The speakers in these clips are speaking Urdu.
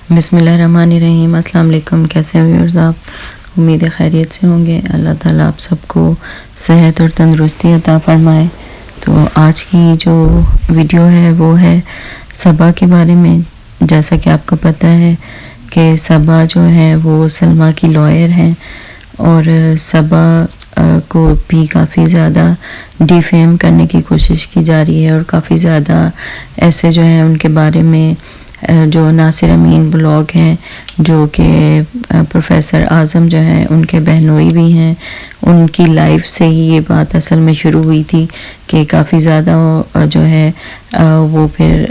بسم اللہ الرحمن الرحیم۔ السلام علیکم، کیسے ہیں ویورز آپ؟ امید ہے خیریت سے ہوں گے۔ اللہ تعالیٰ آپ سب کو صحت اور تندرستی عطا فرمائے۔ تو آج کی جو ویڈیو ہے وہ ہے صبا کے بارے میں۔ جیسا کہ آپ کو پتہ ہے کہ صبا جو ہے وہ سلمیٰ کی لائر ہیں، اور صبا کو بھی کافی زیادہ ڈیفیم کرنے کی کوشش کی جا رہی ہے، اور کافی زیادہ ایسے جو ہیں ان کے بارے میں جو ناصر امین بلاگ ہیں، جو کہ پروفیسر اعظم جو ہیں ان کے بہنوئی بھی ہیں، ان کی لائف سے ہی یہ بات اصل میں شروع ہوئی تھی کہ کافی زیادہ جو ہے وہ پھر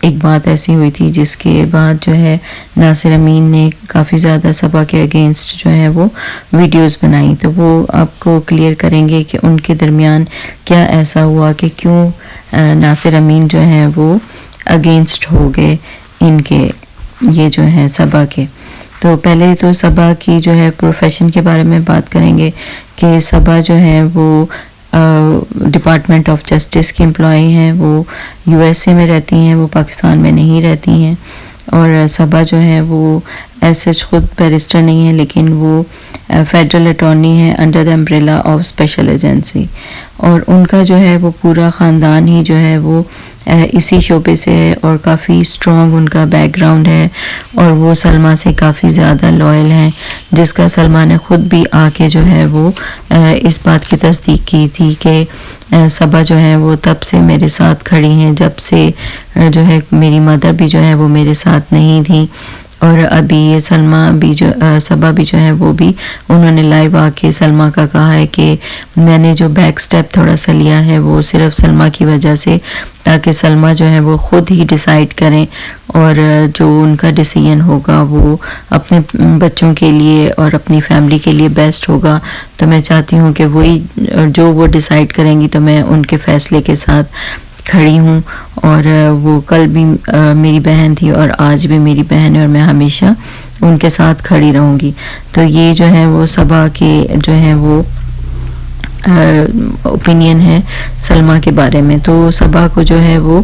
ایک بات ایسی ہوئی تھی جس کے بعد جو ہے ناصر امین نے کافی زیادہ صبا کے اگینسٹ جو ہے وہ ویڈیوز بنائی۔ تو وہ آپ کو کلیئر کریں گے کہ ان کے درمیان کیا ایسا ہوا کہ کیوں ناصر امین جو ہیں وہ اگینسٹ ہو گئے ان کے یہ جو ہیں صبا کے۔ تو پہلے تو صبا کی جو ہے پروفیشن کے بارے میں بات کریں گے کہ صبا جو ہے وہ ڈپارٹمنٹ آف جسٹس کی امپلائی ہیں، وہ یو ایس اے میں رہتی ہیں، وہ پاکستان میں نہیں رہتی ہیں۔ اور صبا جو ہے وہ ایسے خود بیرسٹر نہیں ہے، لیکن وہ فیڈرل اٹارنی ہے under the umbrella of special agency, اور ان کا جو ہے وہ پورا خاندان ہی جو ہے وہ اسی شعبے سے ہے، اور کافی اسٹرانگ ان کا بیک گراؤنڈ ہے، اور وہ سلمیٰ سے کافی زیادہ لائل ہیں، جس کا سلمیٰ نے خود بھی آ کے جو ہے وہ اس بات کی تصدیق کی تھی کہ صبا جو ہے وہ تب سے میرے ساتھ کھڑی ہیں جب سے جو ہے میری مدر بھی جو ہے وہ میرے ساتھ نہیں تھی۔ اور ابھی یہ سلمیٰ بھی جو صبا بھی جو ہے وہ بھی انہوں نے لائیو آ کے سلمیٰ کا کہا ہے کہ میں نے جو بیک سٹیپ تھوڑا سا لیا ہے وہ صرف سلمیٰ کی وجہ سے، تاکہ سلمیٰ جو ہے وہ خود ہی ڈیسائیڈ کریں، اور جو ان کا ڈیسیژن ہوگا وہ اپنے بچوں کے لیے اور اپنی فیملی کے لیے بیسٹ ہوگا۔ تو میں چاہتی ہوں کہ وہی جو وہ ڈیسائیڈ کریں گی تو میں ان کے فیصلے کے ساتھ کھڑی ہوں، اور وہ کل بھی میری بہن تھی اور آج بھی میری بہن ہے، اور میں ہمیشہ ان کے ساتھ کھڑی رہوں گی۔ تو یہ جو ہے وہ صبا کے جو ہے وہ اوپینین ہے سلمیٰ کے بارے میں۔ تو صبا کو جو ہے وہ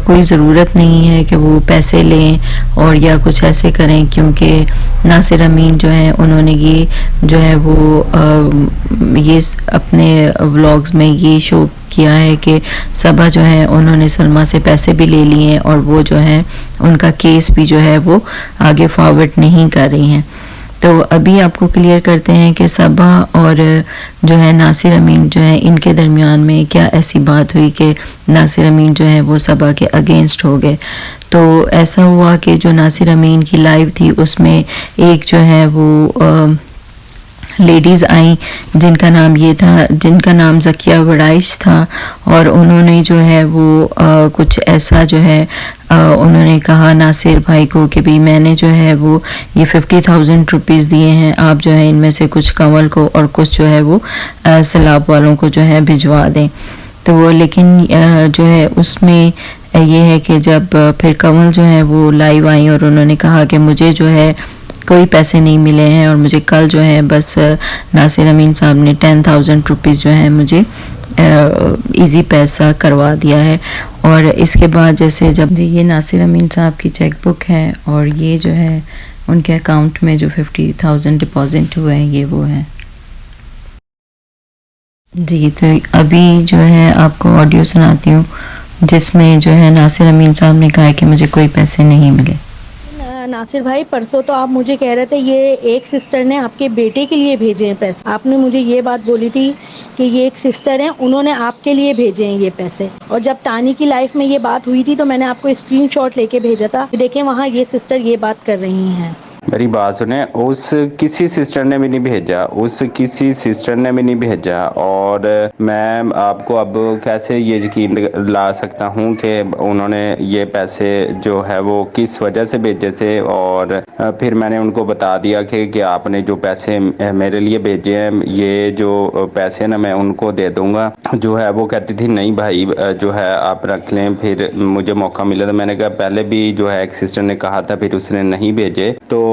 کوئی ضرورت نہیں ہے کہ وہ پیسے لیں اور یا کچھ ایسے کریں، کیونکہ ناصر امین جو ہیں انہوں نے یہ جو ہے وہ یہ اپنے ولاگز میں یہ شو کیا ہے کہ صبا جو ہے انہوں نے سلمیٰ سے پیسے بھی لے لیے ہیں، اور وہ جو ہے ان کا کیس بھی جو ہے وہ آگے فارورڈ نہیں کر رہی ہیں۔ تو ابھی آپ کو کلیئر کرتے ہیں کہ صبا اور جو ہے ناصر امین جو ہے ان کے درمیان میں کیا ایسی بات ہوئی کہ ناصر امین جو ہے وہ صبا کے اگینسٹ ہو گئے۔ تو ایسا ہوا کہ جو ناصر امین کی لائیو تھی اس میں ایک جو ہے وہ لیڈیز آئیں جن کا نام یہ تھا، جن کا نام ذکیہ وڑائش تھا، اور انہوں نے جو ہے وہ کچھ ایسا جو ہے انہوں نے کہا ناصر بھائی کو کہ بھی میں نے جو ہے وہ یہ 50,000 روپیز دیے ہیں، آپ جو ہے ان میں سے کچھ کنول کو اور کچھ جو ہے وہ سیلاب والوں کو جو ہے بھجوا دیں۔ تو وہ لیکن جو ہے اس میں یہ ہے کہ جب پھر کنول جو ہے وہ لائیو آئیں اور انہوں نے کہا کہ مجھے جو ہے کوئی پیسے نہیں ملے ہیں، اور مجھے کل جو ہے بس ناصر امین صاحب نے 10,000 روپیز جو ہے مجھے ایزی پیسہ کروا دیا ہے۔ اور اس کے بعد جیسے جب یہ ناصر امین صاحب کی چیک بک ہے، اور یہ جو ہے ان کے اکاؤنٹ میں جو 50,000 ڈپازٹ ہوئے ہیں یہ وہ ہیں جی۔ تو ابھی جو ہے آپ کو آڈیو سناتی ہوں جس میں جو ہے ناصر امین صاحب نے کہا کہ مجھے کوئی پیسے نہیں ملے۔ ناصر بھائی، پرسوں تو آپ مجھے کہہ رہے تھے یہ ایک سسٹر نے آپ کے بیٹے کے لیے بھیجے ہیں پیسے، آپ نے مجھے یہ بات بولی تھی کہ یہ ایک سسٹر ہیں انہوں نے آپ کے لیے بھیجے ہیں یہ پیسے، اور جب تانی کی لائف میں یہ بات ہوئی تھی تو میں نے آپ کو اسکرین شاٹ لے کے بھیجا تھا کہ دیکھیں وہاں یہ سسٹر یہ بات کر رہی ہیں۔ میری بات سنیں، اس کسی سسٹر نے بھی نہیں بھیجا، اس کسی سسٹر نے بھی نہیں بھیجا، اور میں آپ کو اب کیسے یہ یقین لا سکتا ہوں کہ انہوں نے یہ پیسے جو ہے وہ کس وجہ سے بھیجے تھے۔ اور پھر میں نے ان کو بتا دیا کہ آپ نے جو پیسے میرے لیے بھیجے ہیں یہ جو پیسے نا میں ان کو دے دوں گا۔ جو ہے وہ کہتی تھی نہیں بھائی جو ہے آپ رکھ لیں، پھر مجھے موقع ملا تو میں نے کہا پہلے بھی جو ہے ایک سسٹر نے کہا تھا پھر اس نے نہیں بھیجے، تو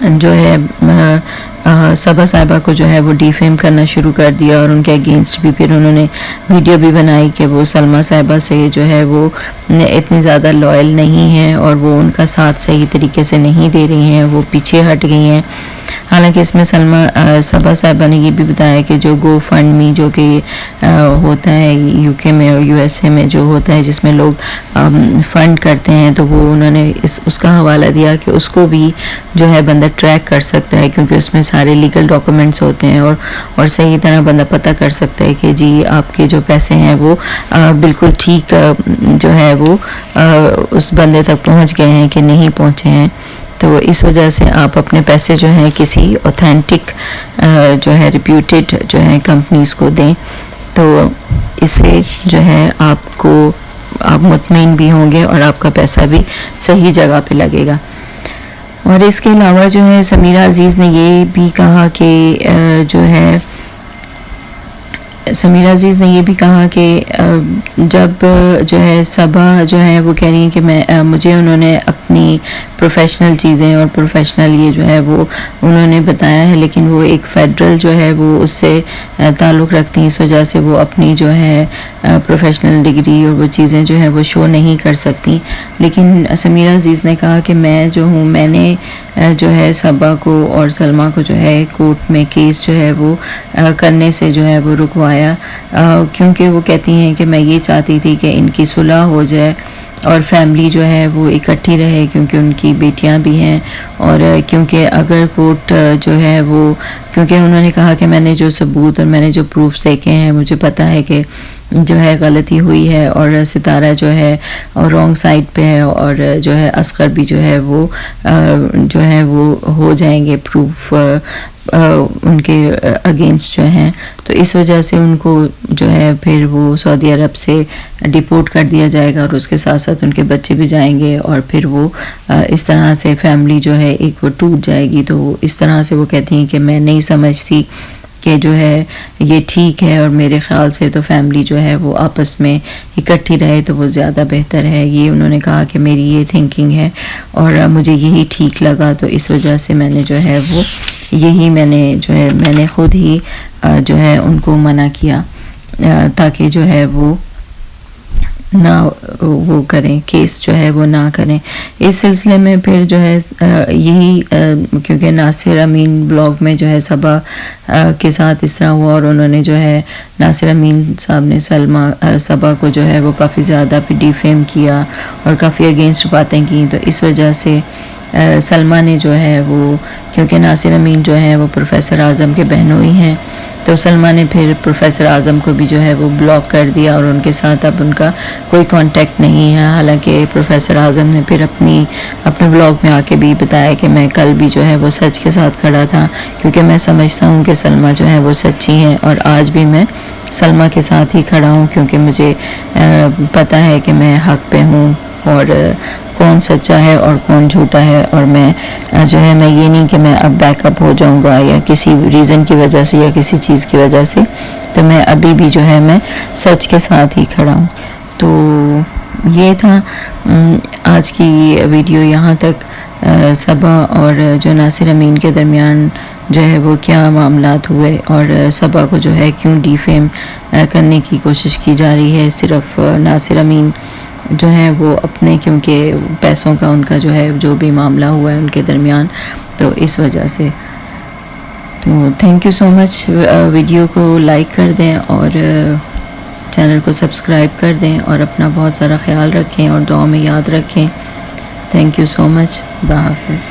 جو ہے صبا صاحبہ کو جو ہے وہ ڈیفیم کرنا شروع کر دیا، اور ان کے اگینسٹ بھی پھر انہوں نے ویڈیو بھی بنائی کہ وہ سلمیٰ صاحبہ سے جو ہے وہ اتنی زیادہ لائل نہیں ہیں، اور وہ ان کا ساتھ صحیح طریقے سے نہیں دے رہی ہیں، وہ پیچھے ہٹ گئی ہیں۔ حالانکہ اس میں صبا صاحبہ نے یہ بھی بتایا کہ جو گو فنڈ می جو کہ ہوتا ہے یو کے میں اور یو ایس اے میں جو ہوتا ہے جس میں لوگ فنڈ کرتے ہیں، تو وہ انہوں نے اس کا حوالہ دیا کہ اس کو بھی جو ہے بندہ ٹریک کر سکتا ہے، کیونکہ اس میں سارے لیگل ڈاکومنٹس ہوتے ہیں، اور صحیح طرح بندہ پتہ کر سکتا ہے کہ جی آپ کے جو پیسے ہیں وہ بالکل ٹھیک جو ہے وہ اس بندے تک پہنچ گئے ہیں کہ نہیں پہنچے ہیں۔ تو اس وجہ سے آپ اپنے پیسے جو ہیں کسی اوتھینٹک جو ہے ریپیوٹیڈ جو ہے کمپنیز کو دیں، تو اس سے جو ہے آپ مطمئن بھی ہوں گے اور آپ کا پیسہ بھی صحیح جگہ پہ لگے گا۔ اور اس کے علاوہ جو ہے سمیرہ عزیز نے یہ بھی کہا کہ سمیرہ عزیز نے یہ بھی کہا کہ جب جو ہے صبا جو ہے وہ کہہ رہی ہیں کہ مجھے انہوں نے اپنی پروفیشنل چیزیں اور پروفیشنل یہ جو ہے وہ انہوں نے بتایا ہے، لیکن وہ ایک فیڈرل جو ہے وہ اس سے تعلق رکھتی ہیں، اس وجہ سے وہ اپنی جو ہے پروفیشنل ڈگری اور وہ چیزیں جو ہے وہ شو نہیں کر سکتی۔ لیکن سمیرہ عزیز نے کہا کہ میں جو ہوں، میں نے جو ہے صبا کو اور سلمیٰ کو جو ہے کورٹ میں کیس جو ہے وہ کرنے سے جو ہے وہ رکوایا، کیونکہ وہ کہتی ہیں کہ میں یہ چاہتی تھی کہ ان کی صلح ہو جائے اور فیملی جو ہے وہ اکٹھی رہے، کیونکہ ان کی بیٹیاں بھی ہیں، اور کیونکہ اگر کورٹ جو ہے وہ، کیونکہ انہوں نے کہا کہ میں نے جو ثبوت اور میں نے جو پروفس دیکھے ہیں، مجھے پتہ ہے کہ جو ہے غلطی ہوئی ہے، اور ستارہ جو ہے اور رانگ سائڈ پہ ہے، اور جو ہے اصغر بھی جو ہے وہ جو ہے وہ ہو جائیں گے پروف ان کے اگینسٹ جو ہیں، تو اس وجہ سے ان کو جو ہے پھر وہ سعودی عرب سے ڈیپورٹ کر دیا جائے گا، اور اس کے ساتھ ساتھ ان کے بچے بھی جائیں گے، اور پھر وہ اس طرح سے فیملی جو ہے ایک وہ ٹوٹ جائے گی۔ تو اس طرح سے وہ کہتی ہیں کہ میں نہیں سمجھتی کہ جو ہے یہ ٹھیک ہے، اور میرے خیال سے تو فیملی جو ہے وہ آپس میں اکٹھی رہے تو وہ زیادہ بہتر ہے۔ یہ انہوں نے کہا کہ میری یہ تھنکنگ ہے اور مجھے یہی ٹھیک لگا، تو اس وجہ سے میں نے جو ہے وہ یہی میں نے خود ہی جو ہے ان کو منع کیا تاکہ جو ہے وہ نہ وہ کریں، کیس جو ہے وہ نہ کریں۔ اس سلسلے میں پھر جو ہے یہی کیونکہ ناصر امین بلاگ میں جو ہے صبا کے ساتھ اس طرح ہوا، اور انہوں نے جو ہے ناصر امین صاحب نے صبا کو جو ہے وہ کافی زیادہ پہ ڈیفیم کیا اور کافی اگینسٹ باتیں کی، تو اس وجہ سے سلمیٰ نے جو ہے وہ، کیونکہ ناصر امین جو ہے وہ پروفیسر اعظم کے بہنوئی ہیں، تو سلمیٰ نے پھر پروفیسر اعظم کو بھی جو ہے وہ بلاک کر دیا، اور ان کے ساتھ اب ان کا کوئی کانٹیکٹ نہیں ہے۔ حالانکہ پروفیسر اعظم نے پھر اپنے بلاگ میں آ کے بھی بتایا کہ میں کل بھی جو ہے وہ سچ کے ساتھ کھڑا تھا، کیونکہ میں سمجھتا ہوں کہ سلمیٰ جو ہے وہ سچی ہیں، اور آج بھی میں سلمیٰ کے ساتھ ہی کھڑا ہوں، کیونکہ مجھے پتہ ہے کہ میں حق پہ ہوں اور کون سچا ہے اور کون جھوٹا ہے، اور میں جو ہے میں یہ نہیں کہ میں اب بیک اپ ہو جاؤں گا یا کسی ریزن کی وجہ سے یا کسی چیز کی وجہ سے، تو میں ابھی بھی جو ہے میں سچ کے ساتھ ہی کھڑا ہوں۔ تو یہ تھا آج کی ویڈیو، یہاں تک صبا اور جو ناصر امین کے درمیان جو ہے وہ کیا معاملات ہوئے، اور صبا کو جو ہے کیوں ڈیفیم کرنے کی کوشش کی جا رہی ہے، صرف ناصر امین جو ہے وہ اپنے، کیونکہ پیسوں کا ان کا جو ہے جو بھی معاملہ ہوا ہے ان کے درمیان، تو اس وجہ سے۔ تو thank you so much, video کو لائک کر دیں اور چینل کو سبسکرائب کر دیں، اور اپنا بہت سارا خیال رکھیں اور دعا میں یاد رکھیں۔ تھینک یو سو مچ، خدا حافظ۔